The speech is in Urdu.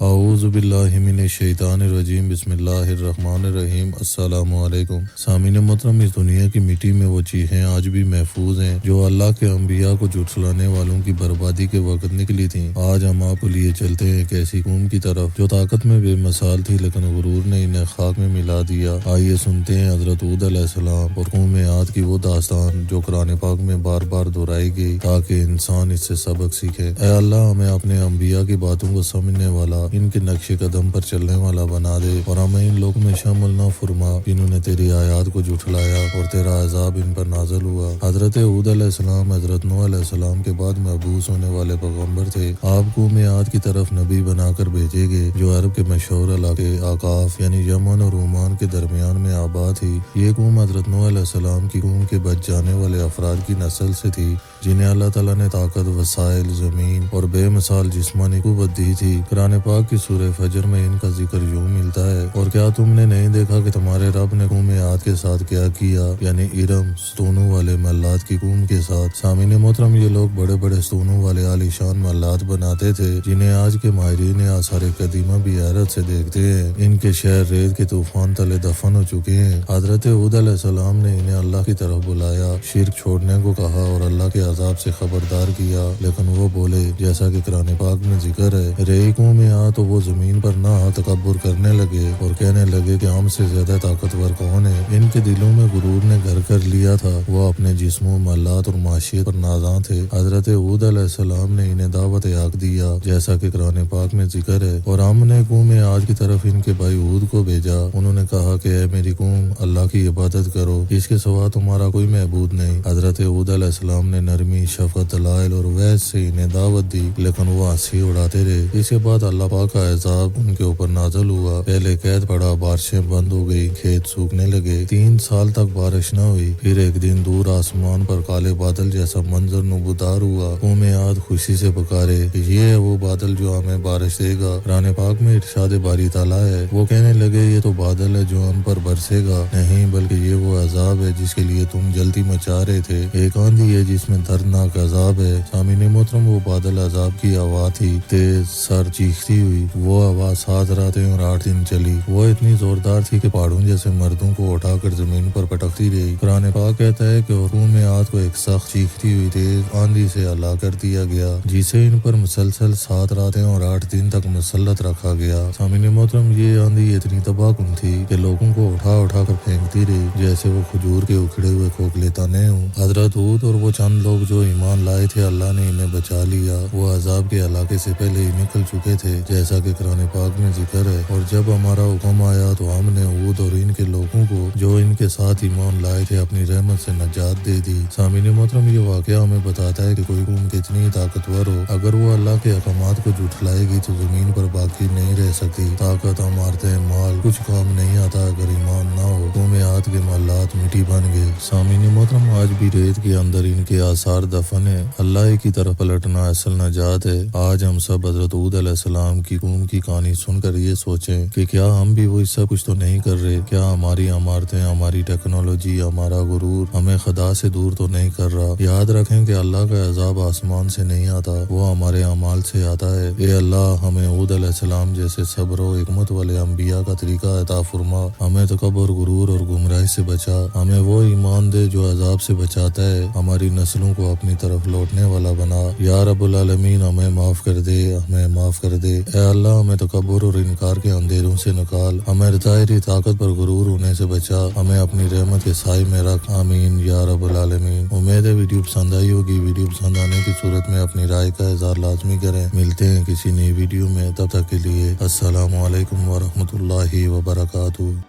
اعوذ باللہ من الشیطان الرجیم بسم اللہ الرحمن الرحیم السلام علیکم۔ سامعین محترم، اس دنیا کی مٹی میں وہ چیزیں آج بھی محفوظ ہیں جو اللہ کے انبیاء کو جھٹلانے والوں کی بربادی کے وقت نکلی تھیں۔ آج ہم آپ کو لیے چلتے ہیں ایک ایسی قوم کی طرف جو طاقت میں بے مثال تھی، لیکن غرور نے انہیں خاک میں ملا دیا۔ آئیے سنتے ہیں حضرت ہود علیہ السلام اور قوم عاد کی وہ داستان جو قرآن پاک میں بار بار دہرائی گئی تاکہ انسان اس سے سبق سیکھے۔ اے اللہ، ہمیں اپنے انبیاء کی باتوں کو سمجھنے والا، ان کے نقش قدم پر چلنے والا بنا دے، اور ہمیں ان لوگوں میں شامل نہ فرما جنہوں نے تیری آیات کو جھٹلایا اور تیرا عذاب ان پر نازل ہوا۔ حضرت ہود علیہ السلام حضرت نوح علیہ السلام کے بعد مبعوث ہونے والے پیغمبر تھے۔ آپ قوم عاد کی طرف نبی بنا کر بھیجے گئے جو عرب کے مشہور علاقے آقاف یعنی یمن اور عمان کے درمیان میں آباد تھی۔ یہ قوم حضرت نوح علیہ السلام کی قوم کے بچ جانے والے افراد کی نسل سے تھی جنہیں اللہ تعالیٰ نے طاقت، وسائل، زمین اور بے مثال جسمانی قوت دی تھی۔ قرآن پاک کی سورہ فجر میں ان کا ذکر یوں ملتا ہے، اور کیا تم نے نہیں دیکھا کہ تمہارے رب نے قوم عاد کے ساتھ کیا کیا، یعنی ارم ستونوں والے محلات کی قوم کے ساتھ۔ سامعین محترم، یہ لوگ بڑے بڑے ستونوں والے عالی شان محلات بناتے تھے جنہیں آج کے ماہرین آثار قدیمہ بھی حیرت سے دیکھتے ہیں۔ ان کے شہر ریت کے طوفان تلے دفن ہو چکے ہیں۔ حضرت ہود علیہ السلام نے انہیں اللہ کی طرف بلایا، شرک چھوڑنے کو کہا اور اللہ کے عذاب سے خبردار کیا، لیکن وہ بولے جیسا کہ قرآن پاک میں ذکر ہے، رے قوم عاد تو وہ زمین پر نہ تکبر کرنے لگے اور کہنے لگے کہ ہم سے زیادہ طاقتور کون ہے۔ ان کے دلوں میں غرور نے گھر کر لیا تھا، وہ اپنے جسموں، محلات اور معاشیت پر نازاں تھے۔ حضرت ہود علیہ السلام نے انہیں دعوت حق دیا جیسا کہ قرآن پاک میں ذکر ہے، اور ہم نے قوم عاد کی طرف ان کے بھائی ہود کو بھیجا۔ انہوں نے کہا کہ اے میری قوم، اللہ کی عبادت کرو، اس کے سوا تمہارا کوئی معبود نہیں۔ حضرت ہود علیہ السلام نے نرمی، شفقت، دلائل اور وعظ سے انہیں دعوت دی، لیکن وہ ہنسی اڑاتے رہے۔ اس کے بعد اللہ پاک کا عذاب ان کے اوپر نازل ہوا۔ پہلے قید پڑا، بارشیں بند ہو گئی، کھیت سوکھنے لگے، 3 سال تک بارش نہ ہوئی۔ پھر ایک دن دور آسمان پر کالے بادل جیسا منظر نمودار ہوا۔ قوم عاد خوشی سے پکارے کہ یہ ہے وہ بادل جو ہمیں بارش دے گا۔ قرآن پاک میں ارشاد باری تعالیٰ ہے، وہ کہنے لگے یہ تو بادل ہے جو ہم پر برسے گا، نہیں بلکہ یہ وہ عذاب ہے جس کے لیے تم جلدی مچا رہے تھے، ایک آندھی ہے جس میں دردناک عذاب ہے۔ سامعین محترم، وہ بادل عذاب کی آواز تھی، تیز سر چیختی ہوئی۔ وہ آواز 7 راتیں اور 8 دن چلی۔ وہ اتنی زوردار تھی کہ پہاڑوں جیسے مردوں کو اٹھا کر زمین پر پٹکتی رہی۔ قرآن پاک کہتا ہے کہ قوم عاد کو ایک سخت چیختی ہوئی تیز آندھی سے ہلاک کر دیا گیا، جسے ان پر مسلسل 7 راتیں اور 8 دن تک مسلط رکھا گیا۔ سامعین محترم، یہ آندھی اتنی تباہ کن تھی کہ لوگوں کو اٹھا اٹھا کر پھینکتی رہی جیسے وہ کھجور کے اکھڑے ہوئے کھوکھلے تنے ہوں۔ حضرت ہود اور وہ چند لوگ جو ایمان لائے تھے، اللہ نے انہیں بچا لیا۔ وہ عذاب کے علاقے سے پہلے ہی نکل چکے تھے جیسا کہ قرآن پاک میں ذکر ہے، اور جب ہمارا حکم آیا تو ہم نے ہود اور ان کے لوگوں کو جو ان کے ساتھ ایمان لائے تھے اپنی رحمت سے نجات دے دی۔ سامعین محترم، یہ واقعہ ہمیں بتاتا ہے کہ کوئی قوم کتنی طاقتور ہو، اگر وہ اللہ کے احکامات کو جھٹلائے گی تو زمین پر باقی نہیں رہ سکتی۔ طاقت، عمارتیں، مال کچھ کام نہیں آتا اگر ایمان نہ ہو۔ قوم عاد کے محلات مٹی بن گئے۔ سامعین محترم، آج بھی ریت کے اندر ان کے آثار دفن ہے۔ اللہ کی طرف پلٹنا اصل نجات ہے۔ آج ہم سب حضرت ہود علیہ السلام کی قوم کی کہانی سن کر یہ سوچیں کہ کیا ہم بھی وہی سب کچھ تو نہیں کر رہے؟ کیا ہماری عمارتیں، ہماری ٹیکنالوجی، ہمارا غرور ہمیں خدا سے دور تو نہیں کر رہا؟ یاد رکھیں کہ اللہ کا عذاب آسمان سے نہیں آتا، وہ ہمارے اعمال سے آتا ہے۔ اے اللہ، ہمیں ہود علیہ السلام جیسے صبر و حکمت والے انبیاء کا طریقہ عطا فرما، ہمیں تکبر، غرور اور گمراہی سے بچا، ہمیں وہ ایمان دے جو عذاب سے بچاتا ہے، ہماری نسلوں کو اپنی طرف لوٹنے والا بنا۔ یا رب العالمین، ہمیں معاف کر دے، ہمیں معاف کر دے۔ اے اللہ، ہمیں تکبر اور انکار کے اندھیروں سے نکال، ہمیں ظاہری طاقت پر غرور ہونے سے بچا، ہمیں اپنی رحمت کے سائے میں رکھ، آمین یا رب العالمین۔ امید ہے ویڈیو پسند آئی ہوگی۔ ویڈیو پسند آنے کی صورت میں اپنی رائے کا اظہار لازمی کریں۔ ملتے ہیں کسی نئی ویڈیو میں، تب تک کے لیے السلام علیکم ورحمۃ اللہ وبرکاتہ۔